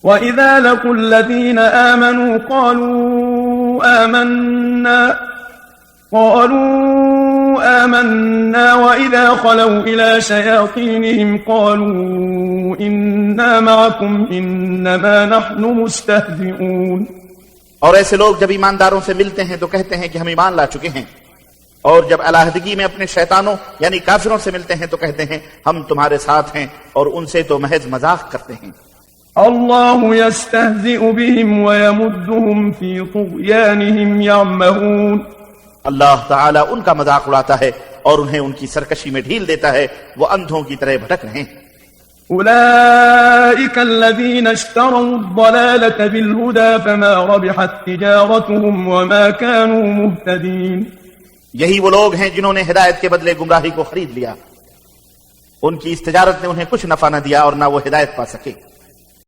وإذا لقوا الذين آمنوا قالوا آمنا وإذا خلوا إلى شياطينهم قالوا إنا معكم إنما نحن مستهزئون। और ऐसे लोग जब ईमानदारों से मिलते हैं तो कहते हैं कि हम ईमान ला चुके हैं, और जब अलहदगी में अपने शैतानों यानी काफिरों से मिलते हैं तो कहते हैं हम तुम्हारे साथ हैं, और उनसे तो महज मजाक करते हैं। अल्लाहु यस्तहज़िउ बिहिम व यमुद्दुहुम फी तुग़यानिहिम यअमहून। अल्लाह ताला उनका मजाक उड़ाता है और उन्हें उनकी सरकशी में ढील देता है, वो अंधों की तरह भटक रहे हैं। उलाइका अल्लज़ीना इश्तरौ अद-दलालता बिल-हुदा फमा रबिहत तिजारतुहुम वमा कानू मुहतदीन। यही वो लोग हैं जिन्होंने हिदायत के बदले गुमराही को खरीद लिया, उनकी इस तिजारत ने उन्हें कुछ नफा न दिया और न वो हिदायत पा सके।